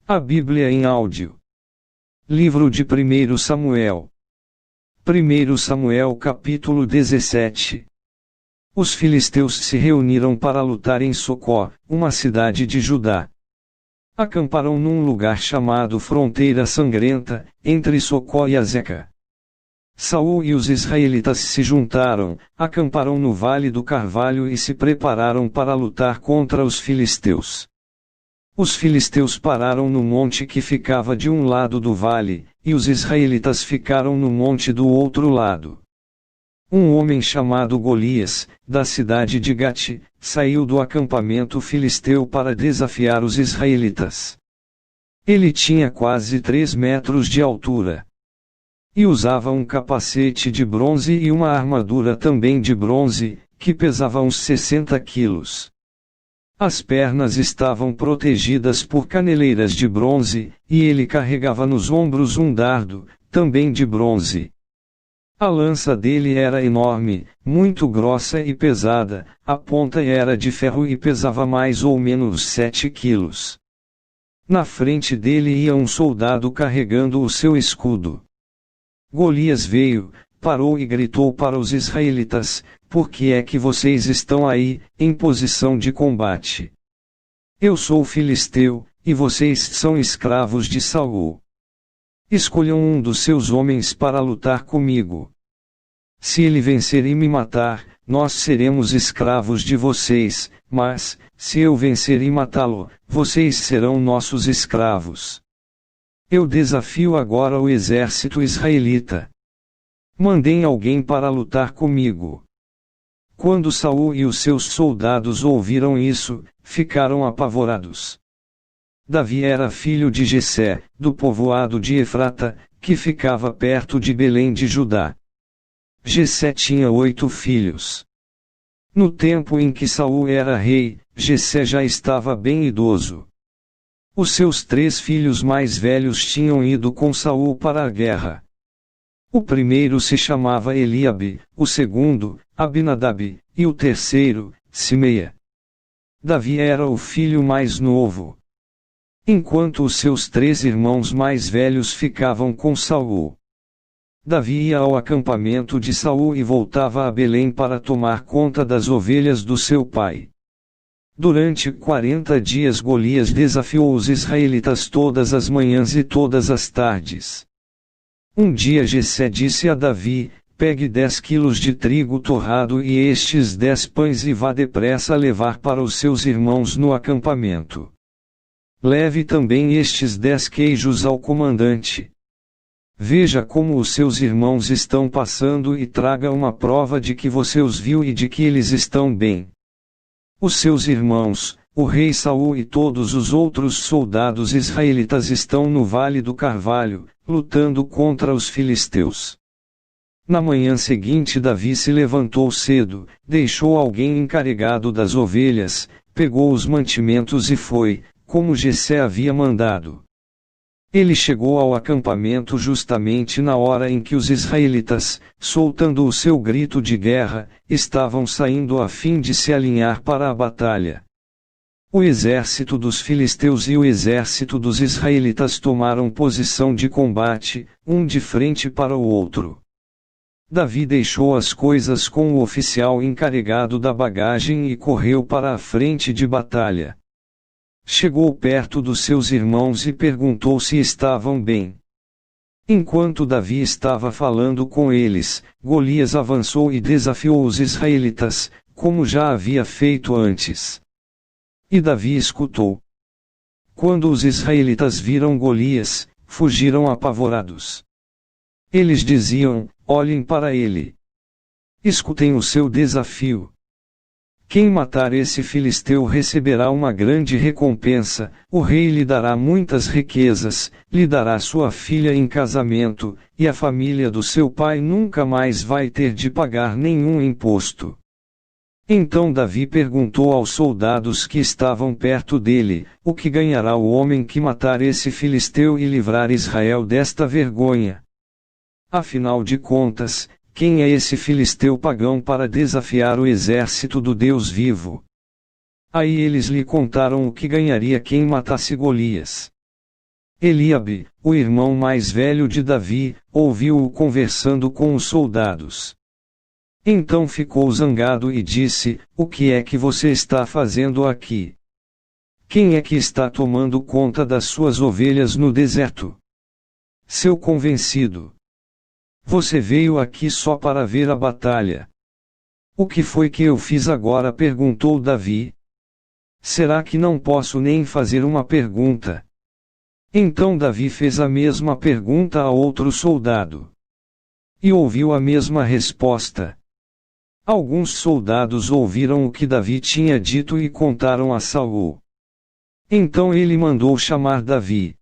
A Bíblia em áudio. Livro de 1 Samuel. 1 Samuel capítulo 17. Os filisteus se reuniram para lutar em Socó, uma cidade de Judá. Acamparam num lugar chamado Fronteira Sangrenta, entre Socó e Azeca. Saul e os israelitas se juntaram, acamparam no Vale do Carvalho e se prepararam para lutar contra os filisteus. Os filisteus pararam no monte que ficava de um lado do vale, e os israelitas ficaram no monte do outro lado. Um homem chamado Golias, da cidade de Gate, saiu do acampamento filisteu para desafiar os israelitas. Ele tinha quase 3 metros de altura. E usava um capacete de bronze e uma armadura também de bronze, que pesava uns 60 quilos. As pernas estavam protegidas por caneleiras de bronze, e ele carregava nos ombros um dardo, também de bronze. A lança dele era enorme, muito grossa e pesada, a ponta era de ferro e pesava mais ou menos 7 quilos. Na frente dele ia um soldado carregando o seu escudo. Golias veio, parou e gritou para os israelitas: "Por que é que vocês estão aí, em posição de combate? Eu sou filisteu, e vocês são escravos de Saul. Escolham um dos seus homens para lutar comigo. Se ele vencer e me matar, nós seremos escravos de vocês, mas, se eu vencer e matá-lo, vocês serão nossos escravos. Eu desafio agora o exército israelita. Mandem alguém para lutar comigo." Quando Saul e os seus soldados ouviram isso, ficaram apavorados. Davi era filho de Jessé, do povoado de Efrata, que ficava perto de Belém de Judá. Jessé tinha 8 filhos. No tempo em que Saul era rei, Jessé já estava bem idoso. Os seus 3 filhos mais velhos tinham ido com Saul para a guerra. O primeiro se chamava Eliabe, o segundo, Abinadab, e o terceiro, Simeia. Davi era o filho mais novo. Enquanto os seus 3 irmãos mais velhos ficavam com Saul. Davi ia ao acampamento de Saul e voltava a Belém para tomar conta das ovelhas do seu pai. Durante 40 dias Golias desafiou os israelitas todas as manhãs e todas as tardes. Um dia Jessé disse a Davi: "Pegue 10 quilos de trigo torrado e estes 10 pães e vá depressa levar para os seus irmãos no acampamento. Leve também estes 10 queijos ao comandante. Veja como os seus irmãos estão passando e traga uma prova de que você os viu e de que eles estão bem." Os seus irmãos, o rei Saul e todos os outros soldados israelitas estão no Vale do Carvalho, lutando contra os filisteus. Na manhã seguinte Davi se levantou cedo, deixou alguém encarregado das ovelhas, pegou os mantimentos e foi, como Jessé havia mandado. Ele chegou ao acampamento justamente na hora em que os israelitas, soltando o seu grito de guerra, estavam saindo a fim de se alinhar para a batalha. O exército dos filisteus e o exército dos israelitas tomaram posição de combate, um de frente para o outro. Davi deixou as coisas com o oficial encarregado da bagagem e correu para a frente de batalha. Chegou perto dos seus irmãos e perguntou se estavam bem. Enquanto Davi estava falando com eles, Golias avançou e desafiou os israelitas, como já havia feito antes. E Davi escutou. Quando os israelitas viram Golias, fugiram apavorados. Eles diziam: "Olhem para ele. Escutem o seu desafio. Quem matar esse filisteu receberá uma grande recompensa, o rei lhe dará muitas riquezas, lhe dará sua filha em casamento, e a família do seu pai nunca mais vai ter de pagar nenhum imposto." Então Davi perguntou aos soldados que estavam perto dele: "O que ganhará o homem que matar esse filisteu e livrar Israel desta vergonha? Afinal de contas, quem é esse filisteu pagão para desafiar o exército do Deus vivo?" Aí eles lhe contaram o que ganharia quem matasse Golias. Eliabe, o irmão mais velho de Davi, ouviu-o conversando com os soldados. Então ficou zangado e disse: O que é que você está fazendo aqui? Quem é que está tomando conta das suas ovelhas no deserto? Seu convencido. Você veio aqui só para ver a batalha. O que foi que eu fiz agora? Perguntou Davi. Será que não posso nem fazer uma pergunta? Então Davi fez a mesma pergunta a outro soldado. E ouviu a mesma resposta. Alguns soldados ouviram o que Davi tinha dito e contaram a Saul. Então ele mandou chamar Davi.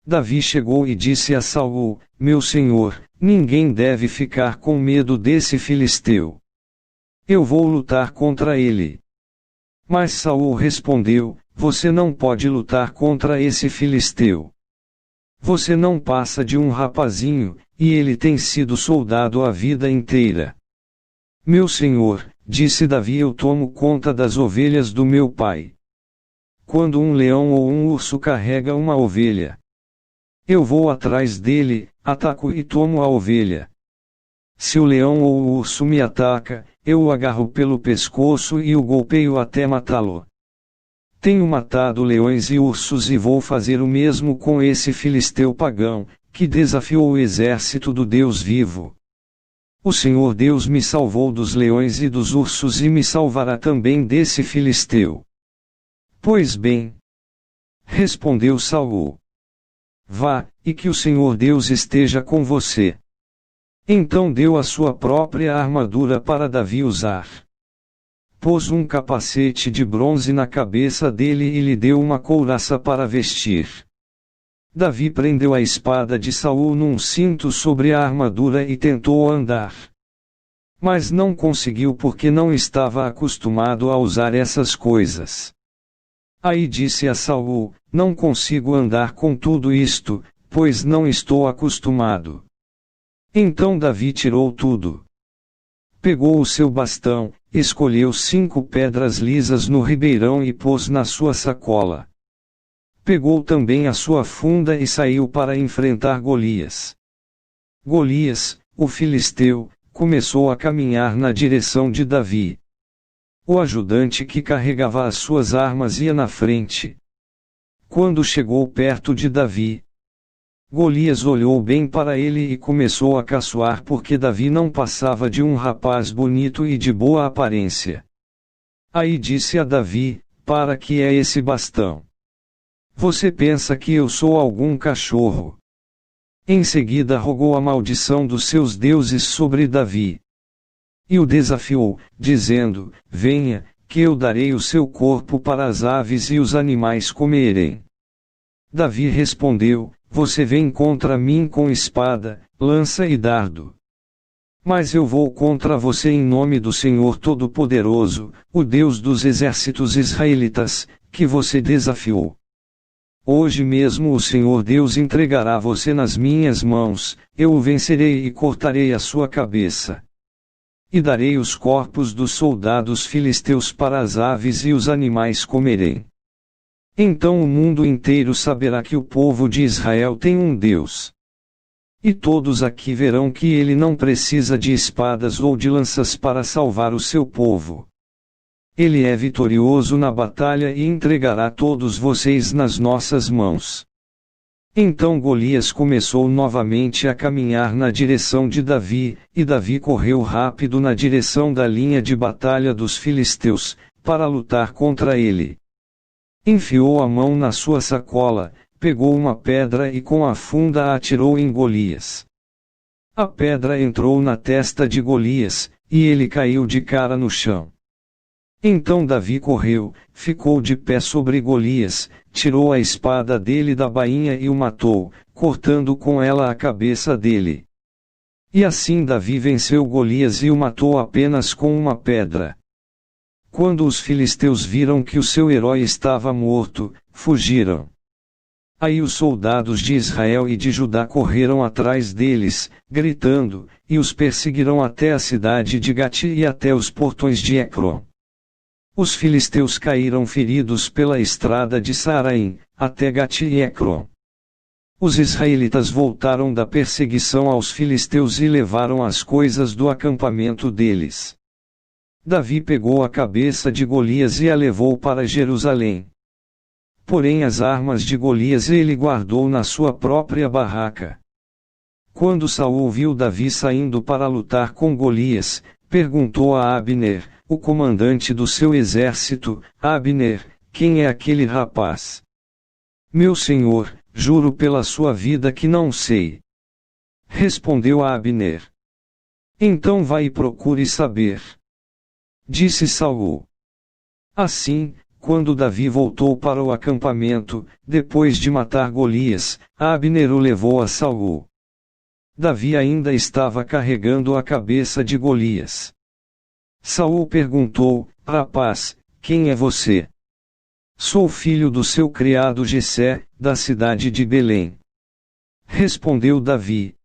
Davi chegou e disse a Saul: Meu senhor, ninguém deve ficar com medo desse filisteu. Eu vou lutar contra ele. Mas Saul respondeu: Você não pode lutar contra esse filisteu. Você não passa de um rapazinho, e ele tem sido soldado a vida inteira. Meu senhor, disse Davi, eu tomo conta das ovelhas do meu pai. Quando um leão ou um urso carrega uma ovelha, eu vou atrás dele, ataco e tomo a ovelha. Se o leão ou o urso me ataca, eu o agarro pelo pescoço e o golpeio até matá-lo. Tenho matado leões e ursos e vou fazer o mesmo com esse filisteu pagão, que desafiou o exército do Deus vivo. O Senhor Deus me salvou dos leões e dos ursos e me salvará também desse filisteu. Pois bem, respondeu Saul. Vá, e que o Senhor Deus esteja com você. Então deu a sua própria armadura para Davi usar. Pôs um capacete de bronze na cabeça dele e lhe deu uma couraça para vestir. Davi prendeu a espada de Saul num cinto sobre a armadura e tentou andar. Mas não conseguiu porque não estava acostumado a usar essas coisas. Aí disse a Saul: Não consigo andar com tudo isto, pois não estou acostumado. Então Davi tirou tudo. Pegou o seu bastão, escolheu 5 pedras lisas no ribeirão e pôs na sua sacola. Pegou também a sua funda e saiu para enfrentar Golias. Golias, o filisteu, começou a caminhar na direção de Davi. O ajudante que carregava as suas armas ia na frente. Quando chegou perto de Davi, Golias olhou bem para ele e começou a caçoar porque Davi não passava de um rapaz bonito e de boa aparência. Aí disse a Davi: Para que é esse bastão? Você pensa que eu sou algum cachorro? Em seguida rogou a maldição dos seus deuses sobre Davi. E o desafiou, dizendo: Venha, que eu darei o seu corpo para as aves e os animais comerem. Davi respondeu: Você vem contra mim com espada, lança e dardo. Mas eu vou contra você em nome do Senhor Todo-Poderoso, o Deus dos exércitos israelitas, que você desafiou. Hoje mesmo o Senhor Deus entregará você nas minhas mãos, eu o vencerei e cortarei a sua cabeça. E darei os corpos dos soldados filisteus para as aves e os animais comerem. Então o mundo inteiro saberá que o povo de Israel tem um Deus. E todos aqui verão que ele não precisa de espadas ou de lanças para salvar o seu povo. Ele é vitorioso na batalha e entregará todos vocês nas nossas mãos. Então Golias começou novamente a caminhar na direção de Davi, e Davi correu rápido na direção da linha de batalha dos filisteus, para lutar contra ele. Enfiou a mão na sua sacola, pegou uma pedra e com a funda a atirou em Golias. A pedra entrou na testa de Golias, e ele caiu de cara no chão. Então Davi correu, ficou de pé sobre Golias, tirou a espada dele da bainha e o matou, cortando com ela a cabeça dele. E assim Davi venceu Golias e o matou apenas com uma pedra. Quando os filisteus viram que o seu herói estava morto, fugiram. Aí os soldados de Israel e de Judá correram atrás deles, gritando, e os perseguiram até a cidade de Gati e até os portões de Ecrom. Os filisteus caíram feridos pela estrada de Saaraim, até Gati e Ecrom. Os israelitas voltaram da perseguição aos filisteus e levaram as coisas do acampamento deles. Davi pegou a cabeça de Golias e a levou para Jerusalém. Porém as armas de Golias ele guardou na sua própria barraca. Quando Saul viu Davi saindo para lutar com Golias, perguntou a Abner, o comandante do seu exército: Abner, quem é aquele rapaz? Meu senhor, juro pela sua vida que não sei. Respondeu Abner. Então vai e procure saber. Disse Saul. Assim, quando Davi voltou para o acampamento, depois de matar Golias, Abner o levou a Saul. Davi ainda estava carregando a cabeça de Golias. Saul perguntou: Rapaz, quem é você? Sou filho do seu criado Jessé, da cidade de Belém. Respondeu Davi.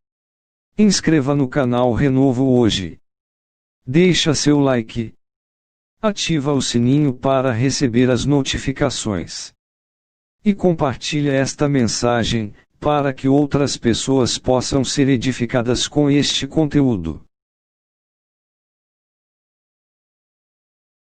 Inscreva no canal Renovo hoje. Deixa seu like. Ativa o sininho para receber as notificações. E compartilha esta mensagem, para que outras pessoas possam ser edificadas com este conteúdo.